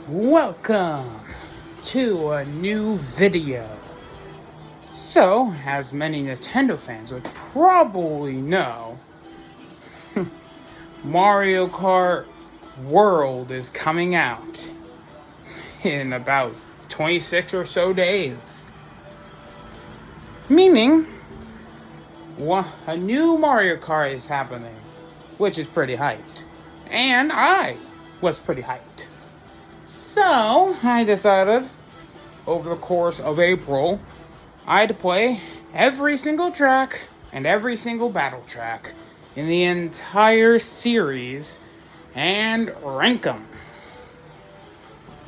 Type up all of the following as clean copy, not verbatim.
Welcome to a new video. So, as many Nintendo fans would probably know, Mario Kart World is coming out in about 26 or so days. Meaning, a new Mario Kart is happening, which is pretty hyped. And I was pretty hyped. So, I decided, over the course of April, I'd play every single track and every single battle track in the entire series and rank them.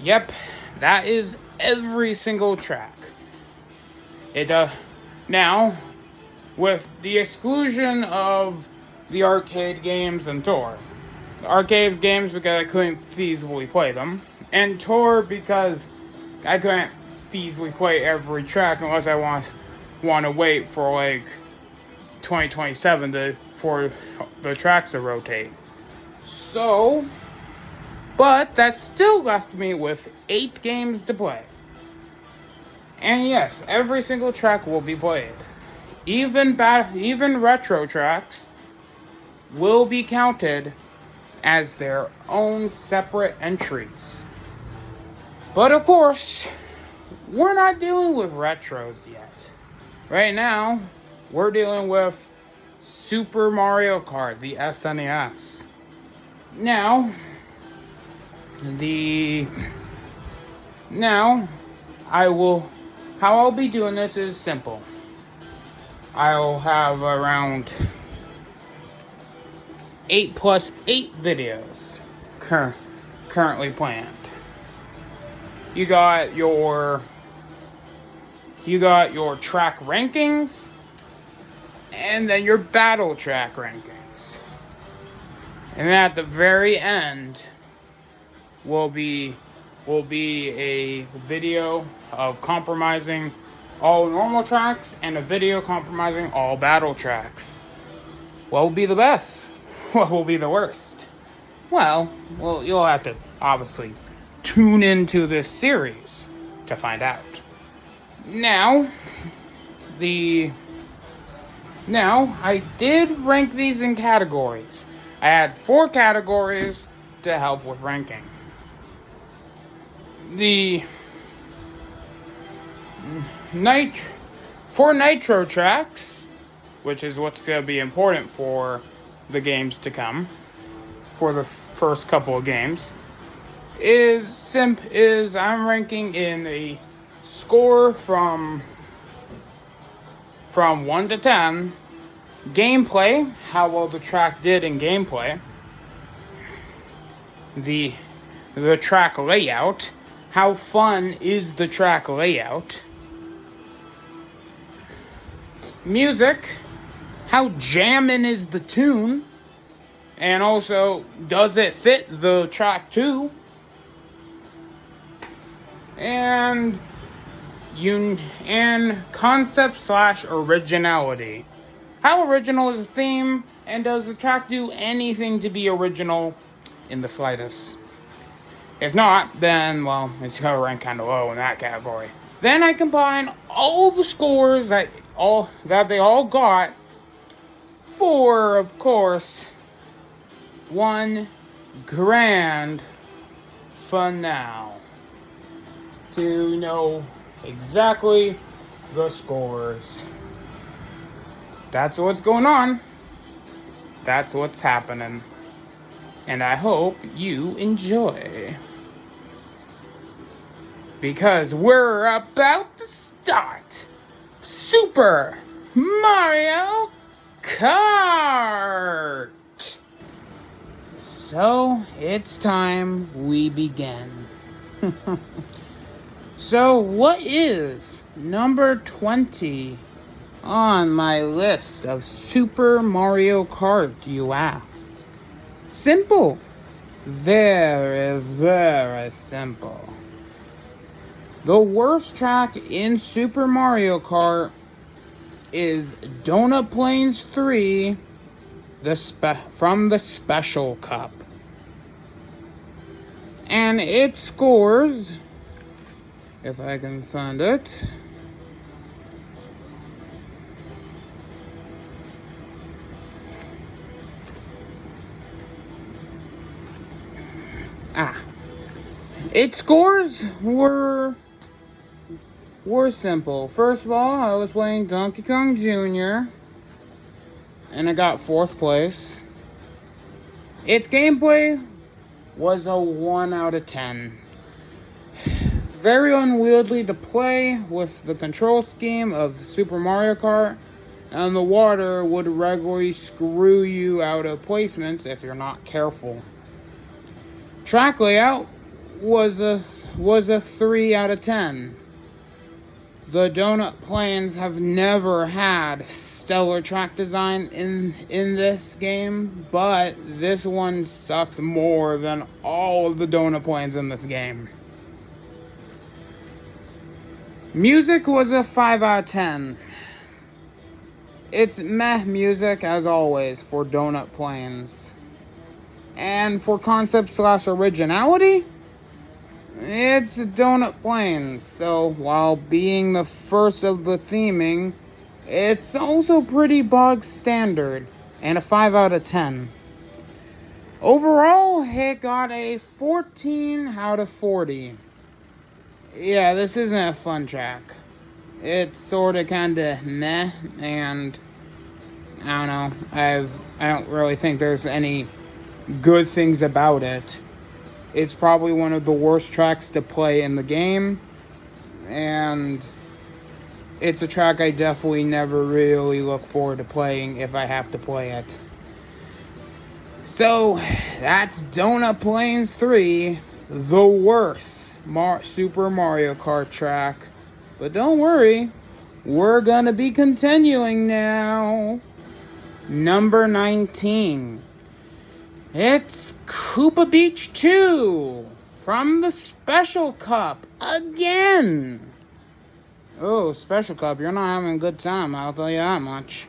Yep, that is every single track. Now, with the exclusion of the arcade games and Tour. The arcade games because I couldn't feasibly play them, and Tour because I couldn't feasibly play every track unless I want to wait for like 2027 for the tracks to rotate. So, but that still left me with 8 games to play. And yes, every single track will be played. Even retro tracks will be counted as their own separate entries. But of course, we're not dealing with retros yet. Right now, we're dealing with Super Mario Kart, the SNES. Now, how I'll be doing this is simple. I'll have around 8 plus 8 videos currently planned. You got your track rankings, and then your battle track rankings. And then at the very end will be a video of compromising all normal tracks and a video compromising all battle tracks. What will be the best? What will be the worst? Well, you'll have to obviously tune into this series to find out. Now, I did rank these in categories. I had 4 categories to help with ranking. For Nitro tracks, which is what's going to be important for the games to come, for the first couple of games, is I'm ranking in a score from 1 to 10, gameplay, how well the track did in gameplay, the track layout, how fun is the track layout, music, how jammin' is the tune, and also, does it fit the track too? And concept / originality. How original is the theme, and does the track do anything to be original in the slightest? If not, then, well, it's going to rank kind of low in that category. Then I combine all the scores that they all got for, of course, one grand finale to know exactly the scores. That's what's going on. That's what's happening. And I hope you enjoy. Because we're about to start Super Mario Kart. So, it's time we begin. So, what is number 20 on my list of Super Mario Kart, you ask? Simple. Very, very simple. The worst track in Super Mario Kart is Donut Plains 3 from the Special Cup. And it scores, if I can find it, its scores were simple. First of all, I was playing Donkey Kong Jr., and I got 4th place. Its gameplay was a 1 out of 10. Very unwieldy to play with the control scheme of Super Mario Kart, and the water would regularly screw you out of placements if you're not careful. Track layout was a 3 out of 10. The Donut Plains have never had stellar track design in this game, but this one sucks more than all of the Donut Plains in this game. Music was a 5 out of 10. It's meh music as always for Donut Plains. And for concept/originality, it's Donut Plains, so while being the first of the theming, it's also pretty bog standard, and a 5 out of 10. Overall, it got a 14 out of 40. Yeah, this isn't a fun track. It's sorta kinda meh, and I don't know, I don't really think there's any good things about it. It's probably one of the worst tracks to play in the game, and it's a track I definitely never really look forward to playing if I have to play it. So, that's Donut Plains 3, the worst Super Mario Kart track. But don't worry, we're gonna be continuing now. Number 19. It's Koopa Beach 2 from the Special Cup again. Oh, Special Cup, you're not having a good time, I'll tell you that much.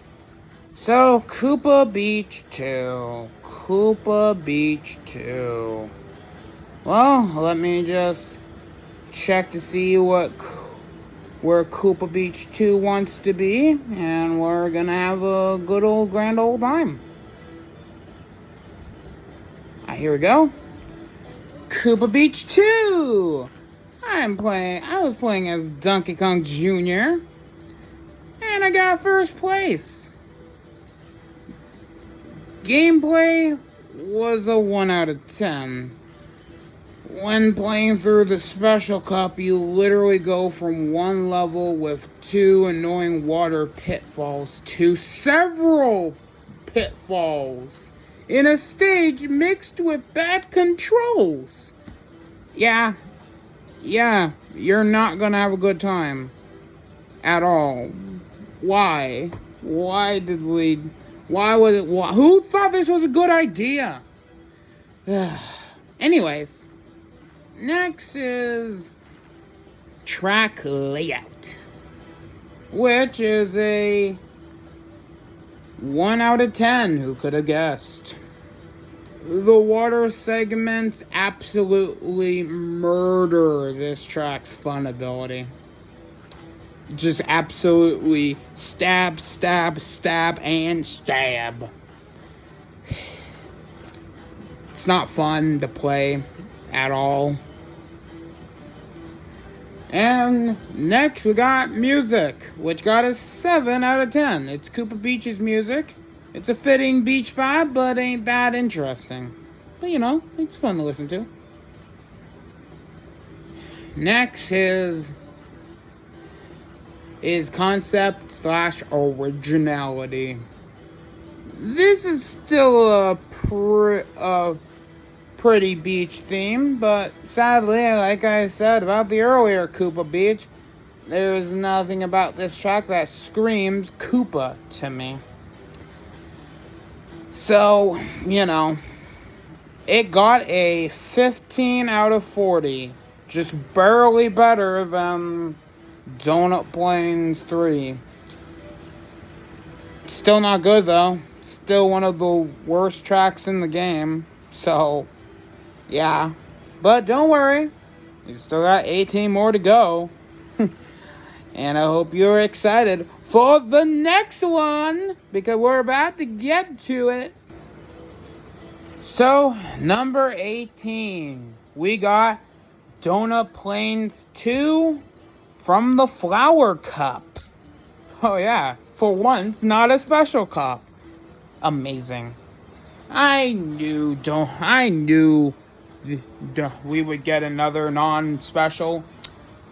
So, Koopa Beach 2. Koopa Beach 2. Well, let me just check to see where Koopa Beach 2 wants to be, and we're gonna have a good old grand old time. Here we go. Koopa Beach 2. I was playing as Donkey Kong Jr. and I got 1st place. Gameplay was a 1 out of 10. When playing through the Special Cup, you literally go from one level with 2 annoying water pitfalls to several pitfalls in a stage mixed with bad controls. Yeah, you're not gonna have a good time at all. Why? Who thought this was a good idea? Anyways, next is track layout, which is a 1 out of 10. Who could have guessed? The water segments absolutely murder this track's fun ability. Just absolutely stab, and stab. It's not fun to play at all. And next we got music, which got a 7 out of 10. It's Koopa Beach's music. It's a fitting beach vibe, but ain't that interesting. But you know, it's fun to listen to. Next is concept/originality. This is still a pretty beach theme, but sadly, like I said about the earlier Koopa Beach, there's nothing about this track that screams Koopa to me. So, you know, it got a 15 out of 40. Just barely better than Donut Plains 3. Still not good though. Still one of the worst tracks in the game. So, yeah. But don't worry, we still got 18 more to go. And I hope you're excited for the next one, because we're about to get to it. So, number 18, we got Donut Plains 2 from the Flower Cup. Oh yeah, for once, not a special cup. Amazing. I knew we would get another non-special,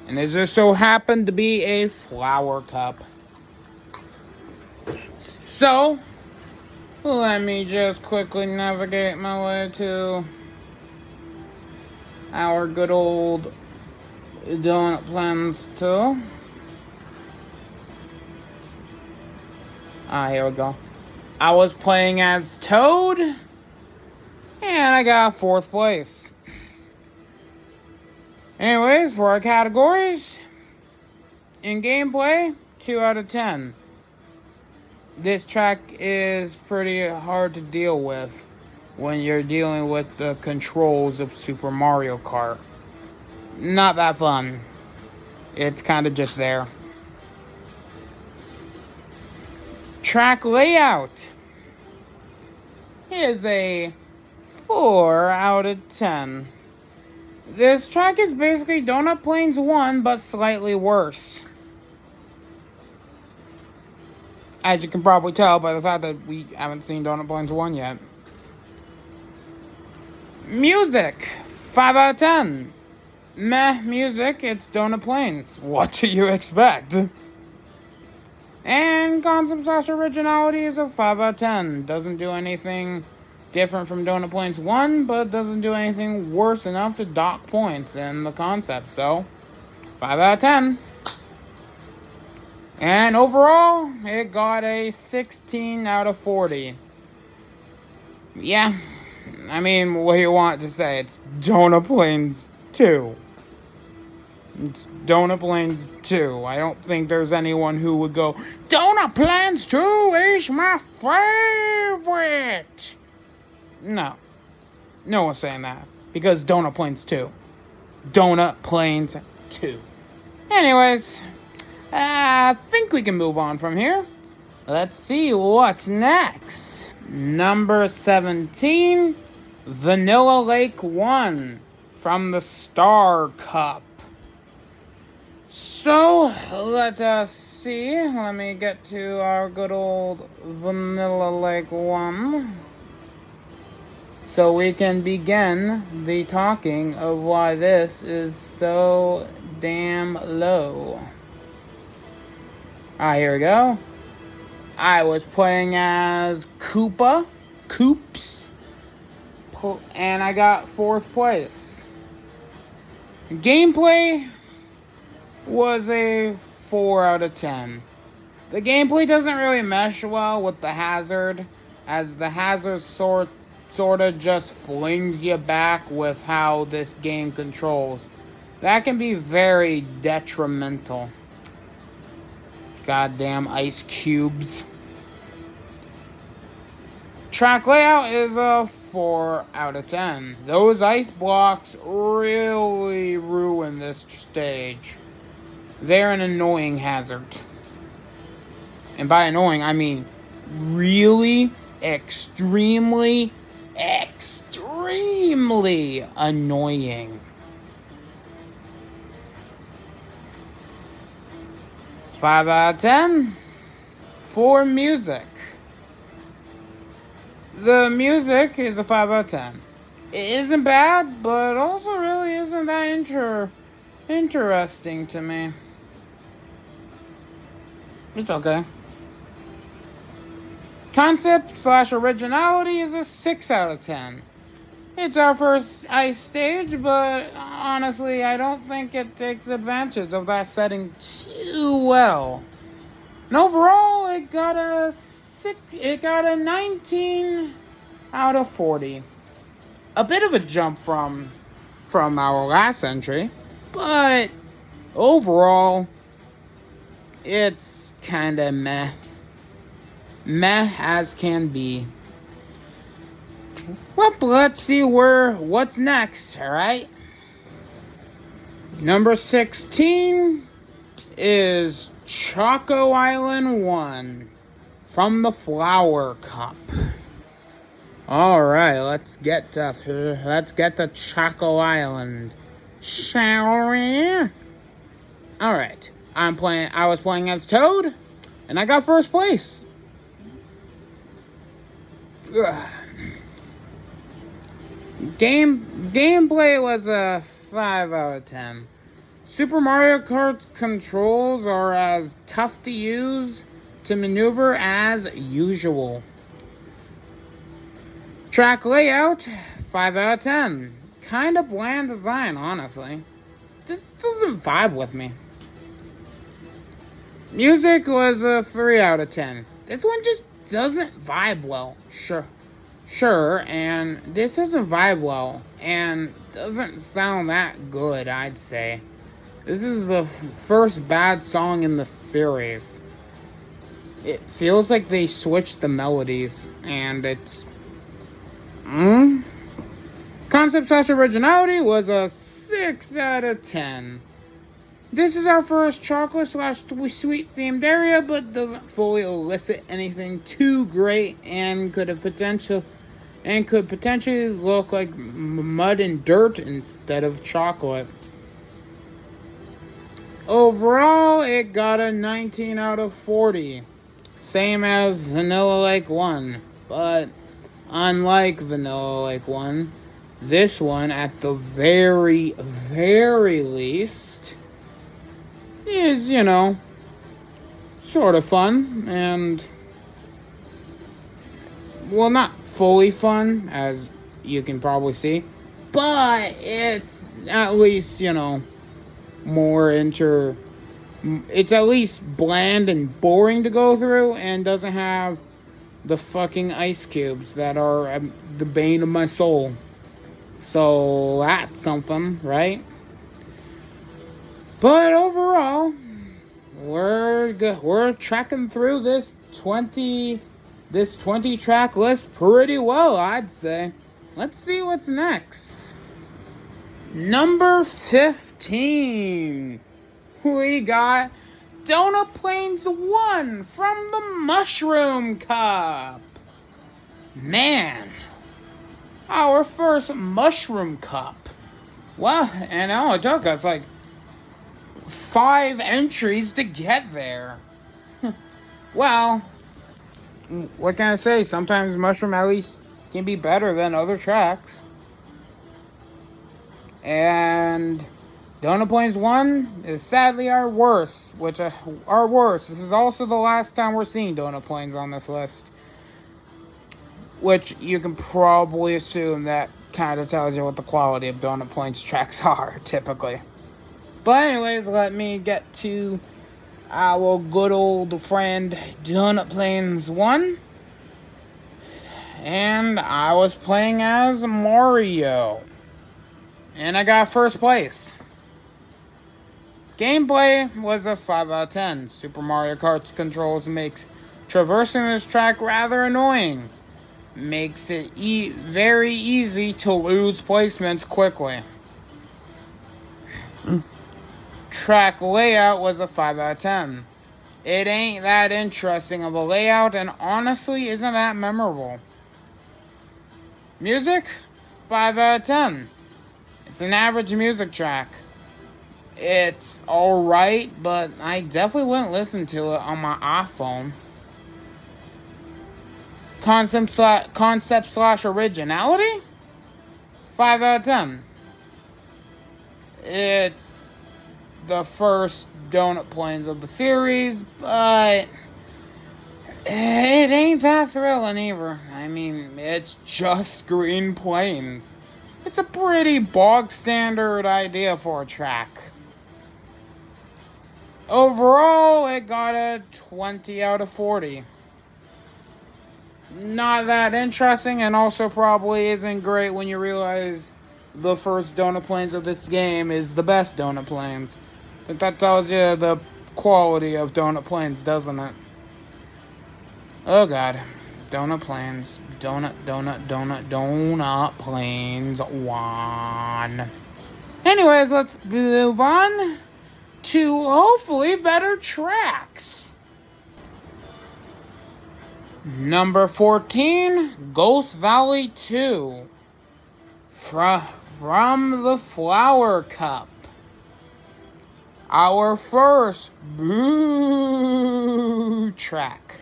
and it just so happened to be a Flower Cup. So, let me just quickly navigate my way to our good old Donut Plains 2. Here we go. I was playing as Toad, and I got 4th place. Anyways, for our categories, in gameplay, 2 out of 10. This track is pretty hard to deal with when you're dealing with the controls of Super Mario Kart. Not that fun. It's kind of just there. Track layout is a 4 out of 10. This track is basically Donut Plains 1, but slightly worse. As you can probably tell by the fact that we haven't seen Donut Plains 1 yet. Music, 5 out of 10. Meh music, it's Donut Plains. What do you expect? And concept / originality is a 5 out of 10. Doesn't do anything different from Donut Plains 1, but doesn't do anything worse enough to dock points in the concept. So, 5 out of 10. And overall, it got a 16 out of 40. Yeah, I mean, what do you want to say? It's Donut Plains 2. It's Donut Plains 2. I don't think there's anyone who would go, Donut Plains 2 is my favorite. No. No one's saying that. Because Donut Plains 2. Donut Plains 2. Anyways, I think we can move on from here. Let's see what's next. Number 17, Vanilla Lake 1 from the Star Cup. So, let us see. Let me get to our good old Vanilla Lake 1. So we can begin the talking of why this is so damn low. Here we go. I was playing as Koops, and I got 4th place. Gameplay was a 4 out of 10. The gameplay doesn't really mesh well with the hazard, as the hazard sort of just flings you back with how this game controls. That can be very detrimental. Goddamn ice cubes. Track layout is a 4 out of 10. Those ice blocks really ruin this stage. They're an annoying hazard. And by annoying, I mean really extremely annoying. 5 out of 10 for music. The music is a 5 out of 10. It isn't bad, but also really isn't that interesting to me. It's okay. Concept / originality is a 6 out of 10. It's our first ice stage, but honestly, I don't think it takes advantage of that setting too well. And overall, it got a 19 out of 40. A bit of a jump from our last entry, but overall, it's kind of meh. Meh as can be. Well, let's see what's next, alright? Number 16 is Choco Island 1 from the Flower Cup. Alright, let's get to Choco Island, shall we? Alright, I was playing as Toad, and I got first place. Ugh. Gameplay was a 5 out of 10. Super Mario Kart controls are as tough to use to maneuver as usual. Track layout, 5 out of 10. Kind of bland design, honestly. Just doesn't vibe with me. Music was a 3 out of 10. This one just doesn't vibe well. Sure, and this doesn't vibe well, and doesn't sound that good, I'd say. This is the first bad song in the series. It feels like they switched the melodies, and it's... Concept / originality was a 6 out of 10. This is our first chocolate / sweet themed area, but doesn't fully elicit anything too great, and could potentially look like mud and dirt instead of chocolate. Overall, it got a 19 out of 40. Same as Vanilla Lake 1, but unlike Vanilla Lake 1, this one, at the very, very least, is, sort of fun, and, well, not fully fun, as you can probably see, but it's at least, it's at least bland and boring to go through, and doesn't have the fucking ice cubes that are the bane of my soul. So that's something, right? But overall, we're tracking through this 20 track list pretty well, I'd say. Let's see what's next. Number 15. We got Donut Plains 1 from the Mushroom Cup. Man, our first Mushroom Cup. Well, and it only took us like 5 entries to get there. Well, what can I say? Sometimes Mushroom at least can be better than other tracks. And Donut Plains 1 is sadly our worst. This is also the last time we're seeing Donut Plains on this list. Which you can probably assume that kind of tells you what the quality of Donut Plains tracks are, typically. But anyways, let me get to our good old friend Donut Plains 1. And I was playing as Mario. And I got first place. Gameplay was a 5 out of 10. Super Mario Kart's controls makes traversing this track rather annoying. Makes it very easy to lose placements quickly. Track layout was a 5 out of 10. It ain't that interesting of a layout, and honestly isn't that memorable. Music, 5 out of 10. It's an average music track. It's alright, but I definitely wouldn't listen to it on my iPhone. Concept / originality, 5 out of 10. It's the first Donut Plains of the series, but it ain't that thrilling either. I mean, it's just green plains. It's a pretty bog standard idea for a track. Overall, it got a 20 out of 40. Not that interesting, and also probably isn't great when you realize the first Donut Plains of this game is the best Donut Plains. But that tells you the quality of Donut Plains, doesn't it? Oh god. Donut Plains. Donut Plains 1. Anyways, let's move on to hopefully better tracks. Number 14, Ghost Valley 2. From the Flower Cup. Our first Boo track.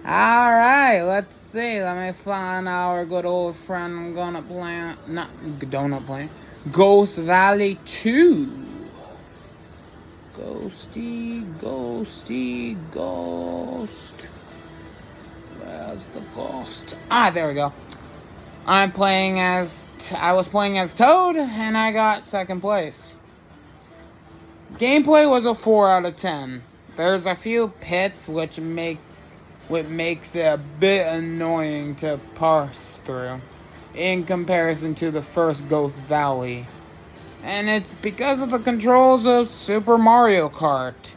Alright, let's see. Let me find our good old friend Ghost Valley 2. Ghosty, ghost. Where's the ghost? There we go. I was playing as Toad, and I got second place. Gameplay was a 4 out of 10. There's a few pits which makes it a bit annoying to parse through in comparison to the first Ghost Valley. And it's because of the controls of Super Mario Kart.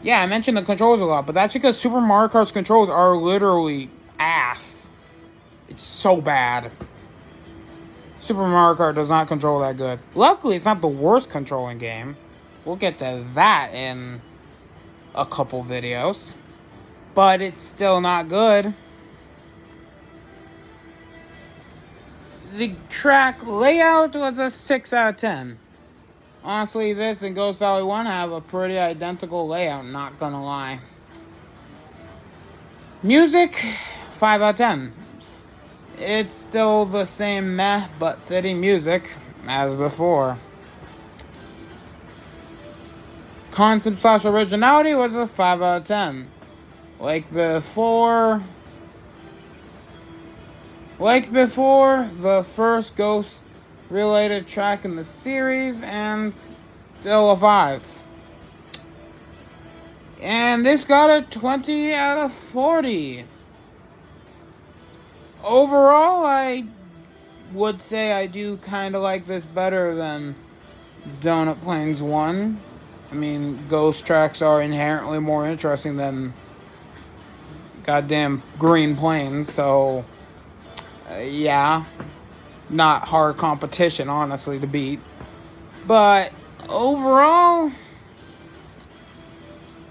Yeah, I mentioned the controls a lot, but that's because Super Mario Kart's controls are literally ass. It's so bad. Super Mario Kart does not control that good. Luckily, it's not the worst controlling game. We'll get to that in a couple videos. But it's still not good. The track layout was a 6 out of 10. Honestly, this and Ghost Valley 1 have a pretty identical layout, not gonna lie. Music, 5 out of 10. It's still the same meh but fitting music as before. Concept / originality was a 5 out of 10. Like before, the first Ghost related track in the series, and still a 5. And this got a 20 out of 40. Overall, I would say I do kind of like this better than Donut Plains 1. I mean, Ghost tracks are inherently more interesting than goddamn Green Plains, so yeah, not hard competition, honestly, to beat. But overall,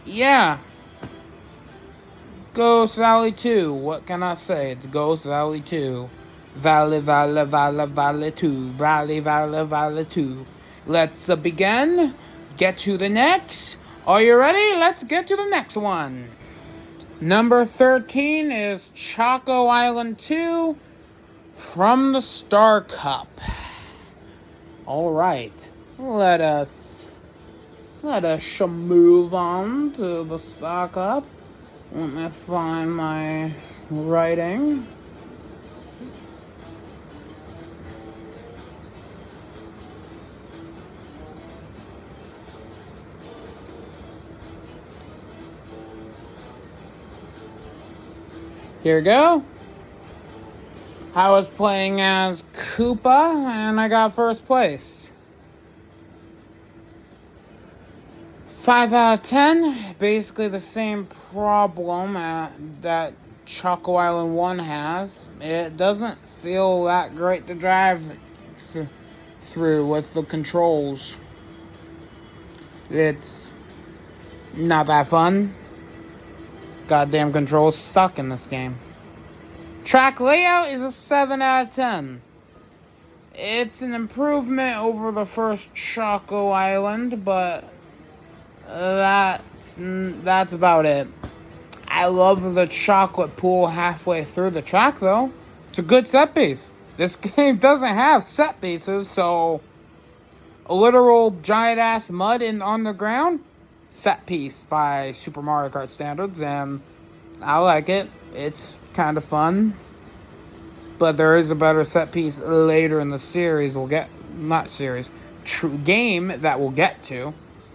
yeah, Ghost Valley 2. What can I say? It's Ghost Valley 2. Valley 2. Valley 2. Let's begin. Get to the next. Are you ready? Let's get to the next one. Number 13 is Choco Island 2 from the Star Cup. Alright, let us move on to the Star Cup. Let me find my writing. Here we go. I was playing as Koopa, and I got first place. 5 out of 10. Basically the same problem that Choco Island 1 has. It doesn't feel that great to drive through with the controls. It's not that fun. Goddamn controls suck in this game. Track layout is a 7 out of 10. It's an improvement over the first Choco Island, but that's about it. I love the chocolate pool halfway through the track, though. It's a good set piece. This game doesn't have set pieces, so a literal giant-ass mud on the ground, set piece by Super Mario Kart standards, and I like it. It's kind of fun. But there is a better set piece later in the series game that we'll get to.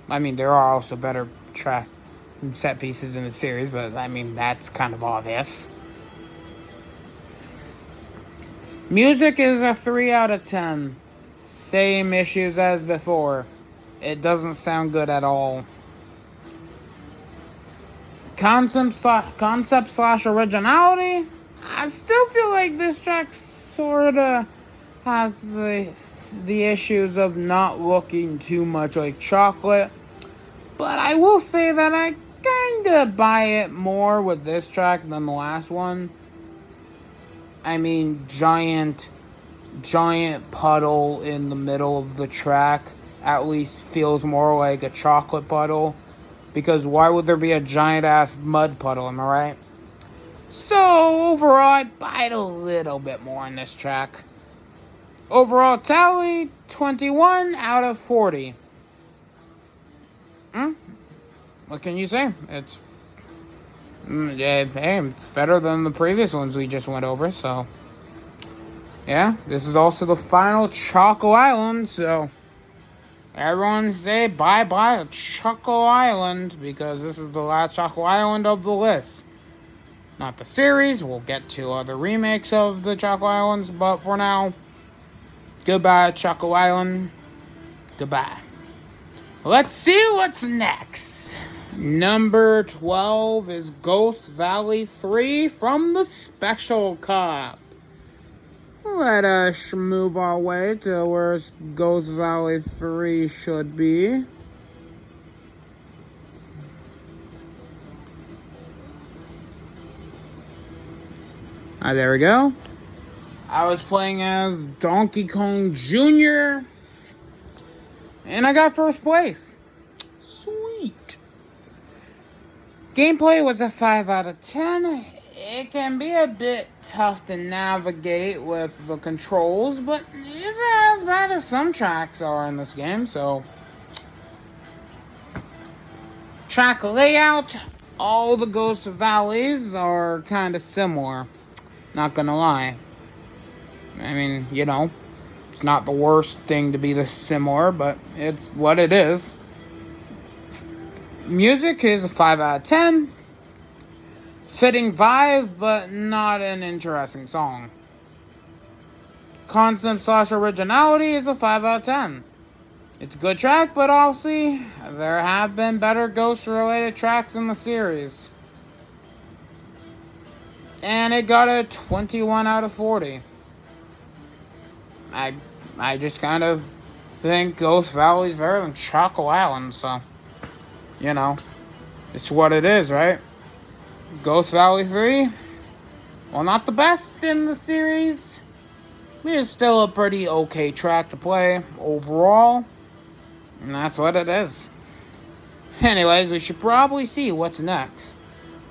I mean, there are also better track set pieces in the series, but I mean, that's kind of obvious. Music is a 3 out of 10. Same issues as before. It doesn't sound good at all. Concept / originality. I still feel like this track sorta has the issues of not looking too much like chocolate. But I will say that I kinda buy it more with this track than the last one. I mean, giant puddle in the middle of the track at least feels more like a chocolate puddle. Because why would there be a giant ass mud puddle, am I right? So overall, I buy it a little bit more on this track. Overall tally, 21 out of 40. What can you say? It's better than the previous ones we just went over, so. Yeah, this is also the final Choco Island, so. Everyone say bye-bye to Choco Island, because this is the last Choco Island of the list. Not the series, we'll get to other remakes of the Choco Islands, but for now, goodbye, Choco Island. Goodbye. Let's see what's next. Number 12 is Ghost Valley 3 from the Special Cup. Let us move our way to where Ghost Valley 3 should be. There we go. I was playing as Donkey Kong Jr. and I got first place. Sweet. Gameplay was a 5 out of 10. It can be a bit tough to navigate with the controls, but it isn't as bad as some tracks are in this game, so. Track layout, all the Ghost Valleys are kind of similar. Not gonna lie. I mean, it's not the worst thing to be this similar, but it's what it is. Music is a 5 out of 10. Fitting vibe, but not an interesting song. Concept / originality is a 5 out of 10. It's a good track, but obviously, there have been better Ghost-related tracks in the series. And it got a 21 out of 40. I just kind of think Ghost Valley is better than Choco Island, so, it's what it is, right? Ghost Valley 3, well, not the best in the series. It's still a pretty okay track to play overall, and that's what it is. Anyways, we should probably see what's next.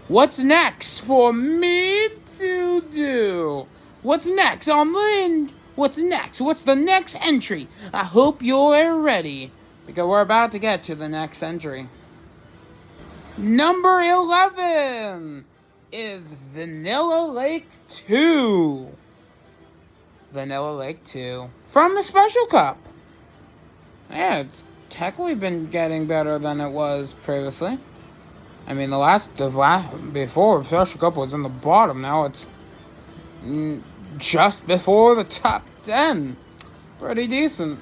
What's next for me to do? What's next on the end? What's next? What's the next entry? I hope you're ready, because we're about to get to the next entry. Number 11 is Vanilla Lake 2. Vanilla Lake 2 from the Special Cup. Yeah, it's technically been getting better than it was previously. I mean, before Special Cup was in the bottom. Now it's just before the top 10. Pretty decent.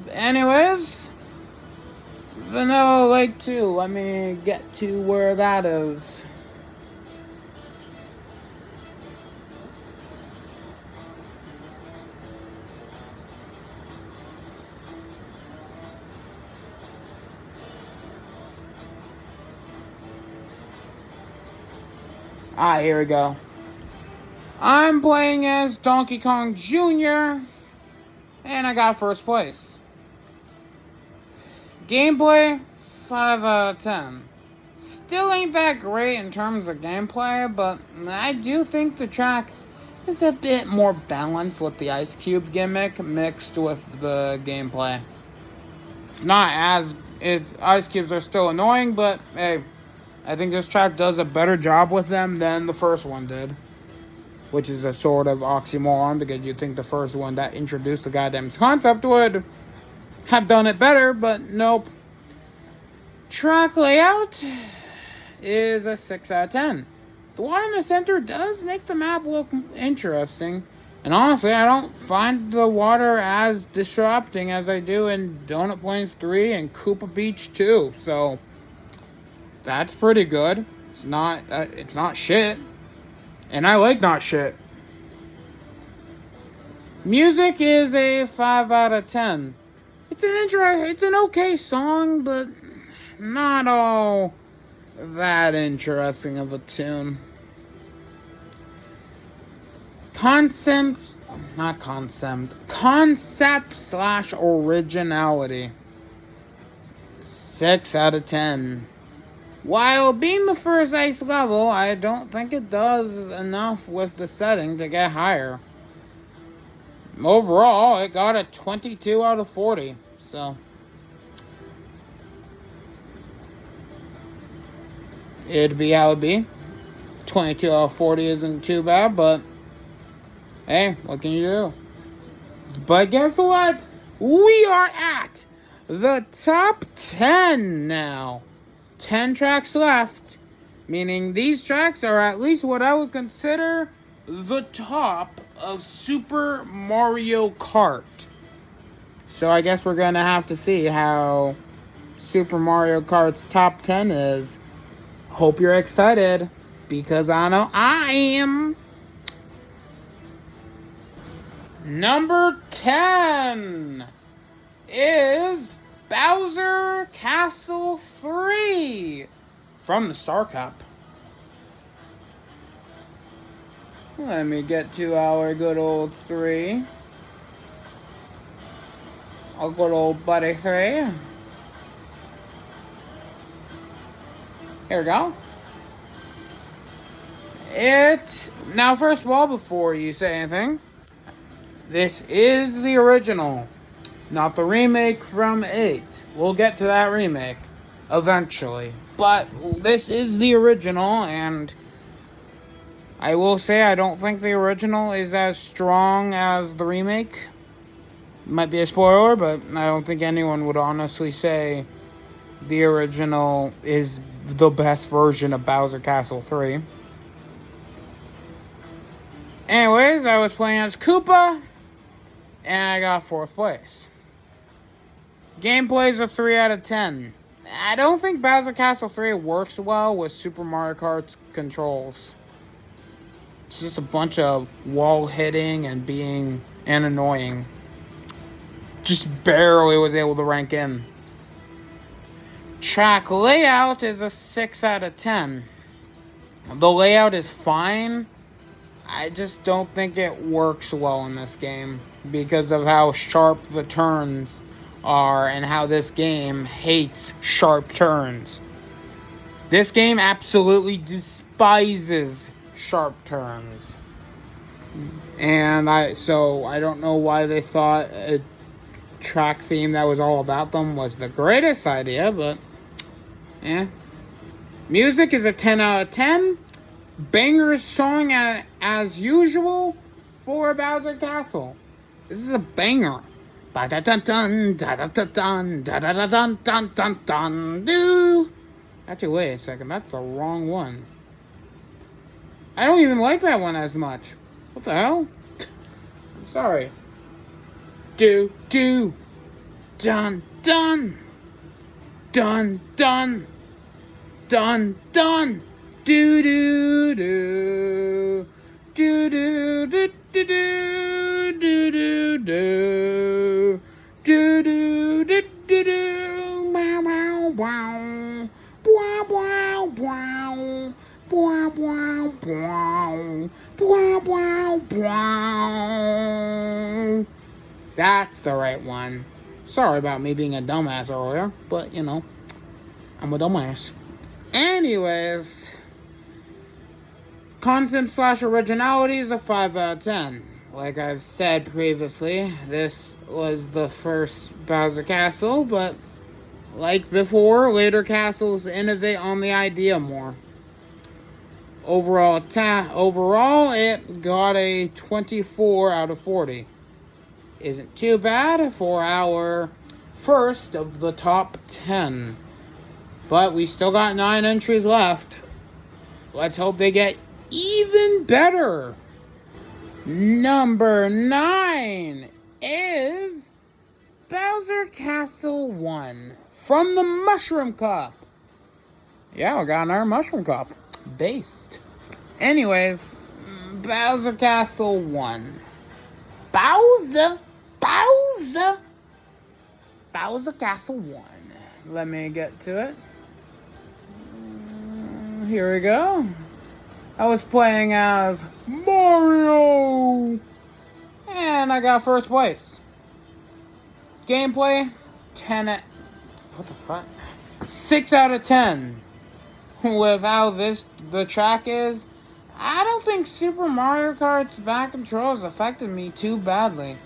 Anyways, Vanilla Lake 2. Let me get to where that is. Here we go. I'm playing as Donkey Kong Jr. and I got first place. Gameplay, 5 out of 10. Still ain't that great in terms of gameplay, but I do think the track is a bit more balanced with the Ice Cube gimmick mixed with the gameplay. It's not as... Ice Cubes are still annoying, but hey, I think this track does a better job with them than the first one did. Which is a sort of oxymoron, because you'd think the first one that introduced the goddamn concept would have done it better, but nope. Track layout is a 6 out of 10. The one in the center does make the map look interesting. And honestly, I don't find the water as disrupting as I do in Donut Plains 3 and Koopa Beach 2. So, that's pretty good. It's not shit. And I like not shit. Music is a 5 out of 10. It's an okay song, but not all that interesting of a tune. Concept slash originality. 6 out of 10. While being the first ice level, I don't think it does enough with the setting to get higher. Overall, it got a 22 out of 40. So, it'd be how it'd be. 22 out of 40 isn't too bad, but hey, what can you do? But guess what? We are at the top 10 now. 10 tracks left, meaning these tracks are at least what I would consider the top of Super Mario Kart. So I guess we're going to have to see how Super Mario Kart's top 10 is. Hope you're excited, because I know I am. Number 10 is Bowser Castle 3 from the Star Cup. Let me get to our good old 3. Our good old buddy 3. Here we go. Now, first of all, before you say anything, this is the original, not the remake from 8. We'll get to that remake eventually. But this is the original, and I will say I don't think the original is as strong as the remake. Might be a spoiler, but I don't think anyone would honestly say the original is the best version of Bowser Castle 3. Anyways, I was playing as Koopa, and I got 4th place. Gameplay is a 3 out of 10. I don't think Bowser Castle 3 works well with Super Mario Kart's controls. It's just a bunch of wall hitting and being annoying. Just barely was able to rank in. Track layout is a 6 out of 10. The layout is fine. I just don't think it works well in this game because of how sharp the turns are and how this game hates sharp turns. This game absolutely despises sharp turns. And I don't know why they thought a track theme that was all about them was the greatest idea, but yeah. Music is a 10 out of 10. Banger song as usual for Bowser Castle. This is a banger. Ba-da-dun-dun, da-da-dun-dun, da-da-dun-dun-dun-dun, do. Actually, wait a second. That's the wrong one. I don't even like that one as much. What the hell? I'm sorry. Do, dun, dun, dun, dun, dun, dun. Do do do do do do do do do do do do do do do wow wow wow wow wow wow wow wow wow wow wow. That's the right one. Sorry about me being a dumbass earlier, but you know, I'm a dumbass. Anyways, concept slash originality is a 5 out of 10. Like I've said previously, this was the first Bowser Castle, but like before, later castles innovate on the idea more. Overall, it got a 24 out of 40. Isn't too bad for our first of the top 10. But we still got 9 entries left. Let's hope they get even better. Number 9 is Bowser Castle 1 from the Mushroom Cup. Yeah, we got another Mushroom Cup. Based. Anyways, Bowser Castle 1. Bowser. Bowser. Bowser Castle 1. Let me get to it. Here we go. I was playing as Mario. And I got first place. Gameplay, 6 out of 10. With how the track is, I don't think Super Mario Kart's back controls affected me too badly.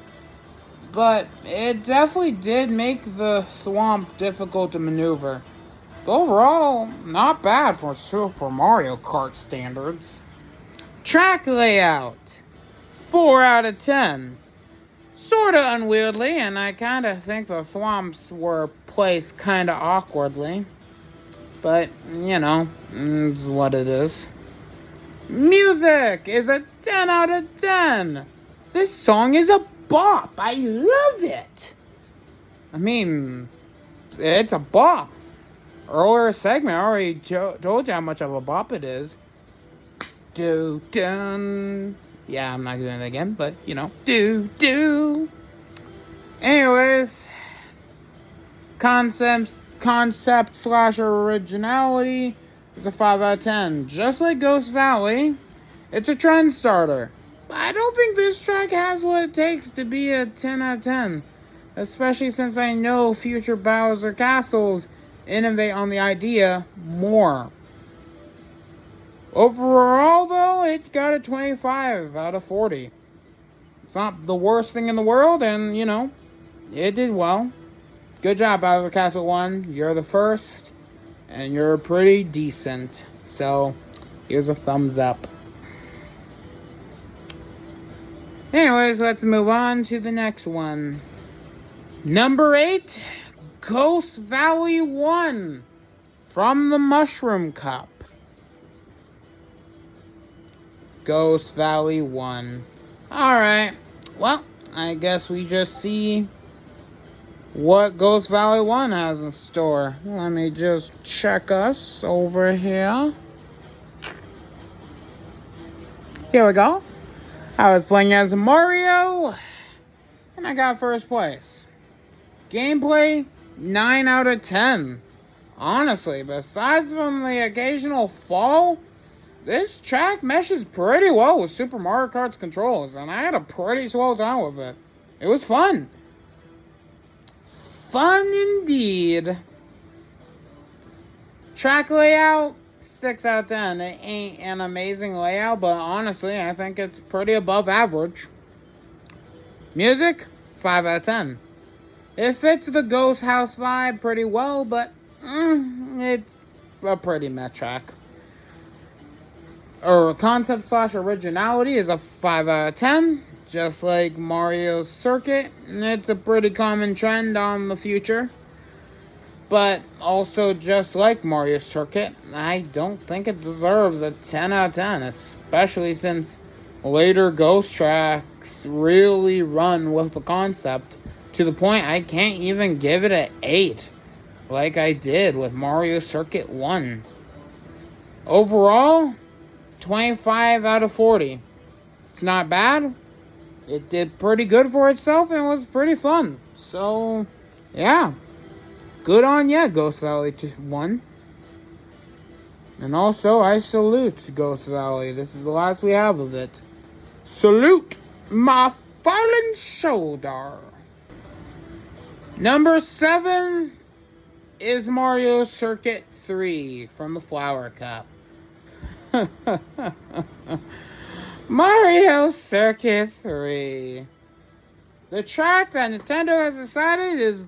But it definitely did make the swamp difficult to maneuver. But overall, not bad for Super Mario Kart standards. Track layout, 4 out of 10. Sorta unwieldy, and I kinda think the swamps were placed kinda awkwardly. But, it's what it is. Music is a 10 out of 10. This song is a bop. I love it. I mean, it's a bop. Earlier segment, I already told you how much of a bop it is. Do-dun. Yeah, I'm not doing it again, but, do-do. Anyways, concept/originality is a 5 out of 10. Just like Ghost Valley, it's a trend starter. But I don't think this track has what it takes to be a 10 out of 10. Especially since I know future Bowser Castles innovate on the idea more. Overall, though, it got a 25 out of 40. It's not the worst thing in the world, and, it did well. Good job, Bowser Castle 1. You're the first, and you're pretty decent. So, here's a thumbs up. Anyways, let's move on to the next one. Number 8, Ghost Valley 1 from the Mushroom Cup. Ghost Valley 1. Alright, well, I guess we just see what Ghost Valley 1 has in store. Let me just check us over here. Here we go. I was playing as Mario, and I got first place. Gameplay, 9 out of 10. Honestly, besides from the occasional fall, this track meshes pretty well with Super Mario Kart's controls, and I had a pretty swell time with it. It was fun. Fun indeed. Track layout, 6 out of 10. It ain't an amazing layout, but honestly, I think it's pretty above average. Music, 5 out of 10. It fits the Ghost House vibe pretty well, but it's a pretty meh track. Concept/originality is a 5 out of 10. Just like Mario's Circuit, it's a pretty common trend on the future. But also just like Mario Circuit, I don't think it deserves a 10 out of 10, especially since later Ghost tracks really run with the concept to the point I can't even give it an 8 like I did with Mario Circuit 1. Overall, 25 out of 40. It's not bad. It did pretty good for itself and was pretty fun. So, yeah. Good on ya, Ghost Valley 1. And also, I salute Ghost Valley. This is the last we have of it. Salute my fallen shoulder. Number 7 is Mario Circuit 3 from the Flower Cup. Mario Circuit 3. The track that Nintendo has decided is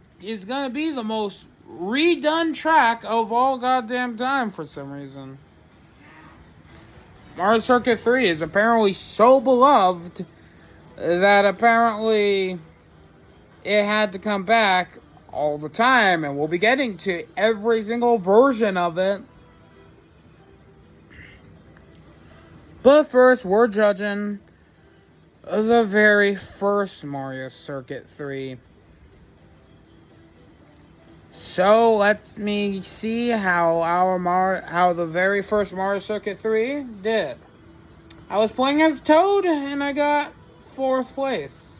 going to be the most redone track of all goddamn time for some reason. Mario Circuit 3 is apparently so beloved that apparently it had to come back all the time, and we'll be getting to every single version of it. But first, we're judging the very first Mario Circuit 3. So, let me see how the very first Mario Circuit 3 did. I was playing as Toad, and I got 4th place.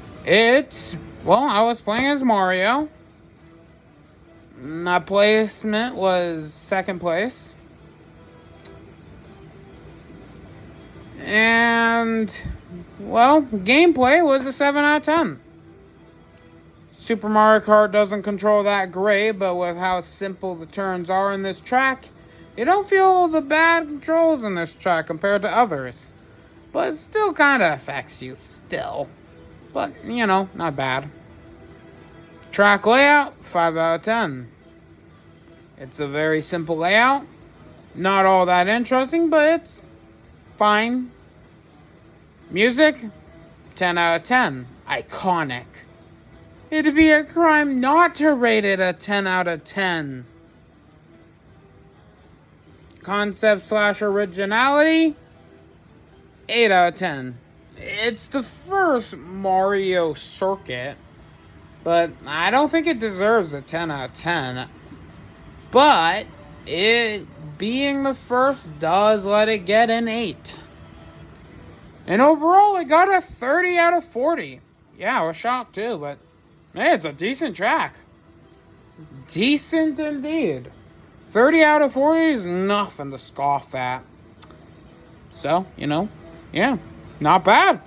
I was playing as Mario. My placement was second place. And, well, gameplay was a 7 out of 10. Super Mario Kart doesn't control that great, but with how simple the turns are in this track, you don't feel the bad controls in this track compared to others. But it still kind of affects you, still. But, not bad. Track layout, 5 out of 10. It's a very simple layout. Not all that interesting, but it's fine. Music, 10 out of 10. Iconic. It'd be a crime not to rate it a 10 out of 10. Concept/originality, 8 out of 10. It's the first Mario circuit, but I don't think it deserves a 10 out of 10. But it being the first does let it get an 8. And overall, it got a 30 out of 40. Yeah, I was shocked too, but man, it's a decent track. Decent indeed. 30 out of 40 is nothing to scoff at. So, yeah, not bad.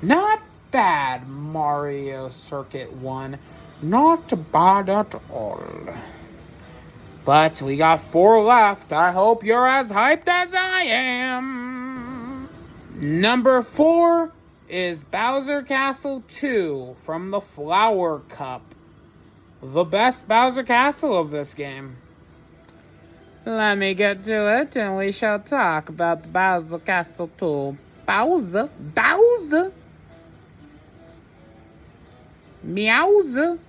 Not bad, Mario Circuit 1. Not bad at all. But we got 4 left. I hope you're as hyped as I am. Number 4 is Bowser Castle 2 from the Flower Cup. The best Bowser Castle of this game. Let me get to it and we shall talk about the Bowser Castle 2. Bowser. Meowser.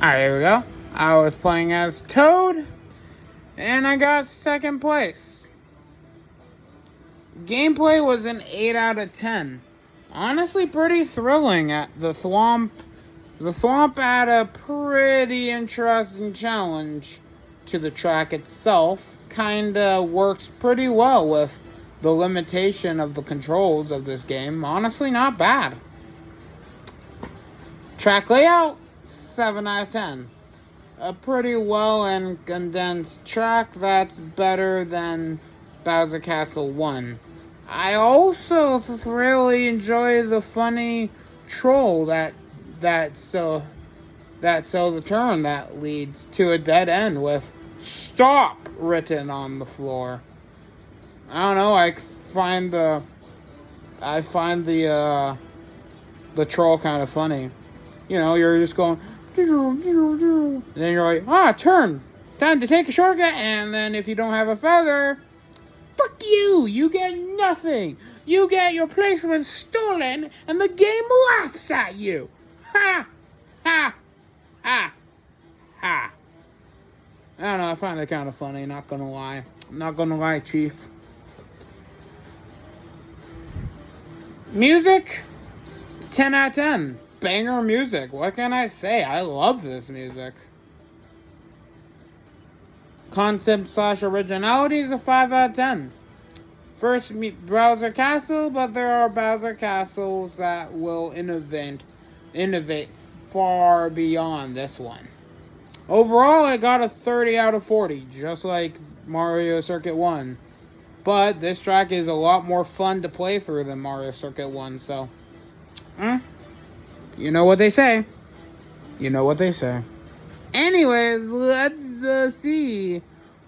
Alright, here we go. I was playing as Toad, and I got second place. Gameplay was an 8 out of 10. Honestly, pretty thrilling at the Thwomp. The Thwomp had a pretty interesting challenge to the track itself. Kinda works pretty well with the limitation of the controls of this game. Honestly, not bad. Track layout, 7 out of 10. A pretty well and condensed track that's better than Bowser Castle 1. I also really enjoy the funny troll that so the turn that leads to a dead end with "stop" written on the floor. I don't know, I find the troll kind of funny. You're just going, and then you're like, turn. Time to take a shortcut. And then if you don't have a feather, fuck you. You get nothing. You get your placement stolen, and the game laughs at you. Ha! Ha! Ha! Ha! I don't know, I find it kind of funny, not gonna lie. I'm not gonna lie, Chief. Music, 10 out of 10. Banger music. What can I say? I love this music. Concept/originality is a 5 out of 10. First Bowser Castle, but there are Bowser Castles that will innovate far beyond this one. Overall, it got a 30 out of 40, just like Mario Circuit 1. But this track is a lot more fun to play through than Mario Circuit 1, so you know what they say. Anyways, let's see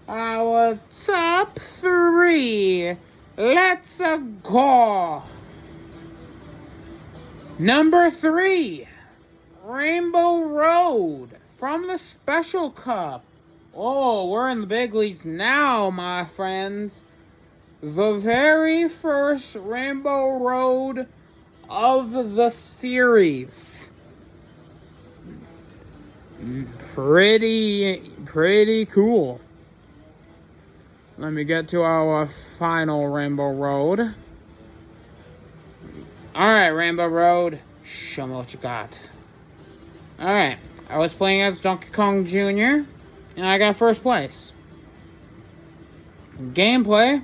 our top 3. Let's go. Number 3, Rainbow Road from the Special Cup. Oh, we're in the big leagues now, my friends. The very first Rainbow Road of the series. Pretty cool. Let me get to our final Rainbow Road. Alright, Rainbow Road, show me what you got. Alright, I was playing as Donkey Kong Jr., and I got first place. Gameplay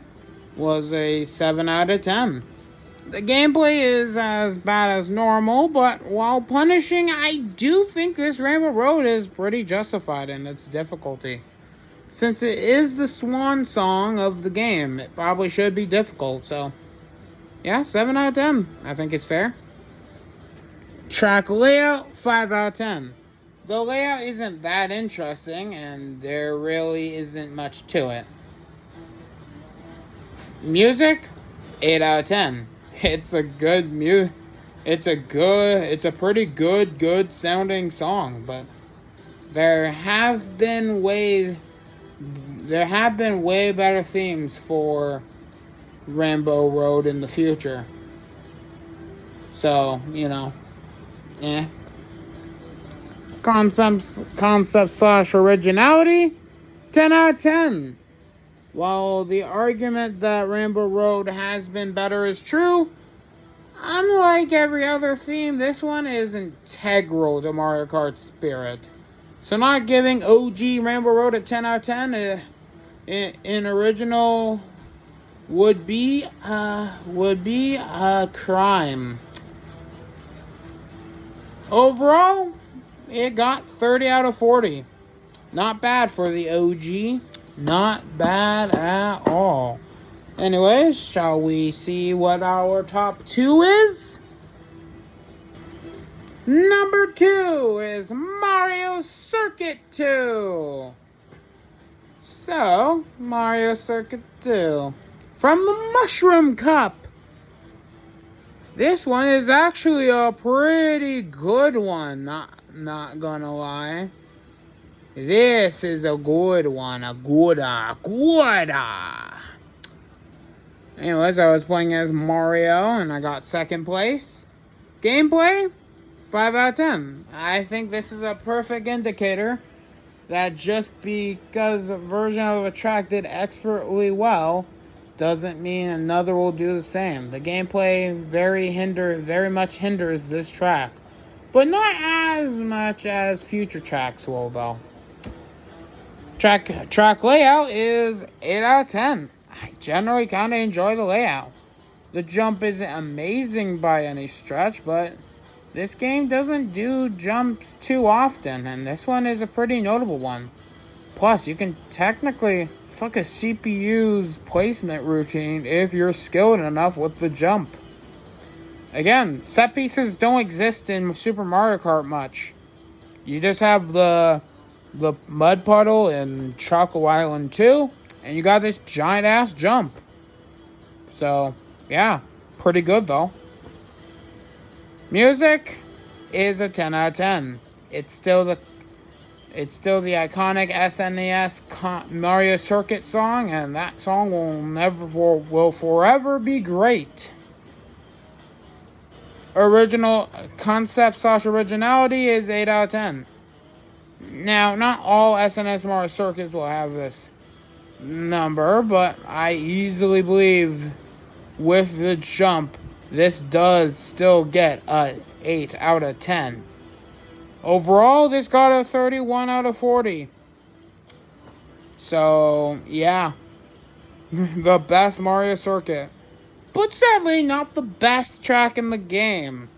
was a 7 out of 10. The gameplay is as bad as normal, but while punishing, I do think this Rainbow Road is pretty justified in its difficulty. Since it is the swan song of the game, it probably should be difficult, so yeah, 7 out of 10. I think it's fair. Track layout, 5 out of 10. The layout isn't that interesting, and there really isn't much to it. Music, 8 out of 10. It's a pretty good sounding song, but there have been way better themes for Rainbow Road in the future. So, Concept/originality, 10 out of 10. While the argument that Rainbow Road has been better is true, unlike every other theme, this one is integral to Mario Kart's spirit. So not giving OG Rainbow Road a 10 out of 10 in original would be a crime. Overall, it got 30 out of 40. Not bad for the OG. Not bad at all. Anyways, shall we see what our top 2 is? Number 2 is Mario Circuit 2. So, Mario Circuit 2. From the Mushroom Cup. This one is actually a pretty good one, not gonna lie. This is a good one, a gooda. Anyways, I was playing as Mario, and I got second place. Gameplay, 5 out of 10. I think this is a perfect indicator that just because a version of a track did expertly well, doesn't mean another will do the same. The gameplay very much hinders this track, but not as much as future tracks will, though. Track layout is 8 out of 10. I generally kind of enjoy the layout. The jump isn't amazing by any stretch, but this game doesn't do jumps too often, and this one is a pretty notable one. Plus, you can technically fuck a CPU's placement routine if you're skilled enough with the jump. Again, set pieces don't exist in Super Mario Kart much. You just have the mud puddle in Choco Island 2, and you got this giant ass jump. So, yeah, pretty good though. Music is a 10 out of 10. It's still the iconic SNES Mario Circuit song, and that song will forever be great. Original concept/originality is 8 out of 10. Now, not all SNES Mario Circuits will have this number, but I easily believe with the jump, this does still get a 8 out of 10. Overall, this got a 31 out of 40. So, yeah. The best Mario Circuit. But sadly, not the best track in the game.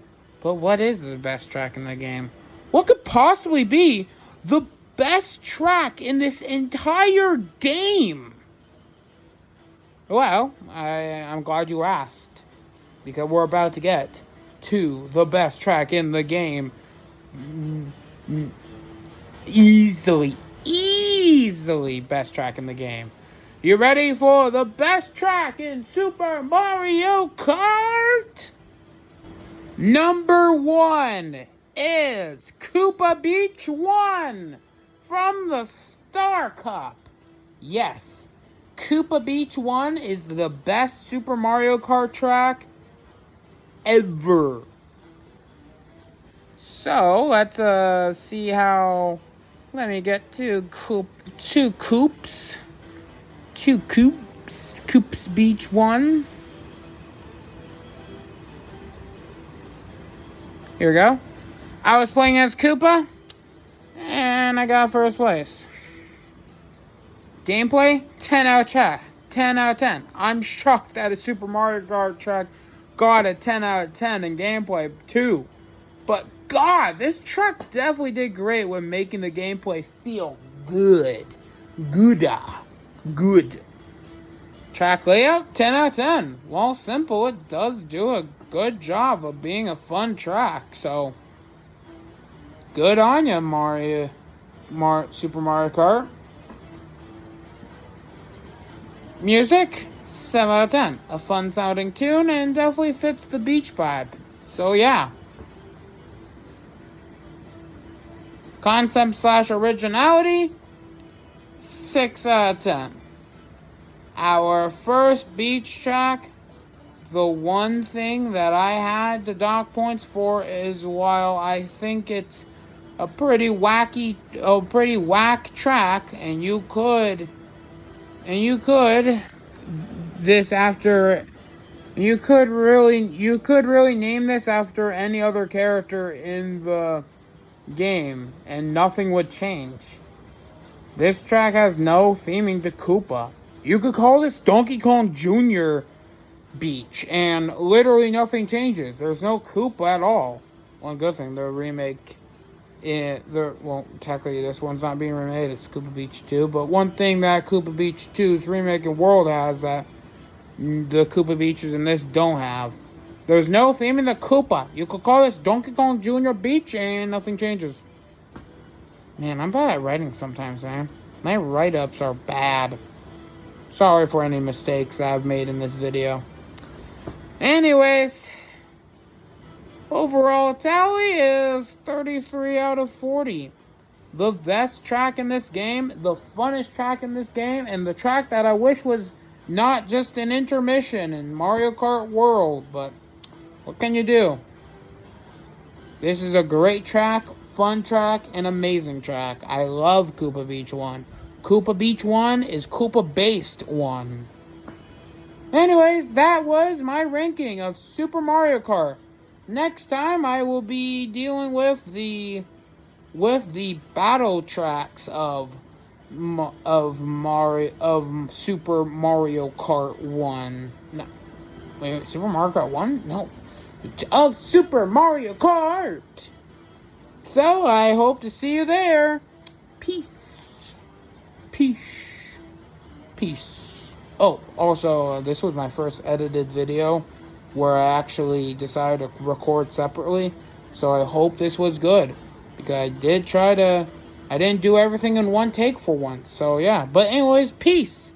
But what is the best track in the game? What could possibly be the best track in this entire game? Well, I'm glad you asked. Because we're about to get to the best track in the game. Easily best track in the game. You ready for the best track in Super Mario Kart? Number 1 is Koopa Beach 1 from the Star Cup. Yes, Koopa Beach 1 is the best Super Mario Kart track ever. So, let's see how... Let me get two Koops. Koops Beach 1. Here we go. I was playing as Koopa, and I got first place. Gameplay, 10 out of 10. 10 out of 10. I'm shocked that a Super Mario Kart track got a 10 out of 10 in gameplay, too. But God, this track definitely did great with making the gameplay feel good. Good. Track layout, 10 out of 10. Well, simple, it does do a good job of being a fun track. So, good on you, Super Mario Kart. Music, 7 out of 10. A fun sounding tune and definitely fits the beach vibe. So, yeah. Concept / originality, 6 out of 10. Our first beach track, the one thing that I had to dock points for is while I think it's a pretty whack track, and you could really name this after any other character in the game, and nothing would change. This track has no theming to Koopa. You could call this Donkey Kong Jr. Beach, and literally nothing changes. There's no Koopa at all. One good thing, the remake, technically this one's not being remade, it's Koopa Beach 2, but one thing that Koopa Beach 2's remake in World has that the Koopa Beaches in this don't have. There's no theming to Koopa. You could call this Donkey Kong Jr. Beach, and nothing changes. Man, I'm bad at writing sometimes, man. My write-ups are bad. Sorry for any mistakes that I've made in this video. Anyways, overall tally is 33 out of 40. The best track in this game, the funnest track in this game, and the track that I wish was not just an intermission in Mario Kart World, but what can you do? This is a great track, fun track, and amazing track. I love Koopa Beach 1. Koopa Beach 1 is Koopa-based 1. Anyways, that was my ranking of Super Mario Kart. Next time, I will be dealing with the battle tracks of Super Mario Kart 1. No, wait, Super Mario Kart 1? No, of Super Mario Kart. So I hope to see you there. Peace. Oh, also, this was my first edited video where I actually decided to record separately. So I hope this was good, because I didn't do everything in one take for once. So yeah, but anyways, peace.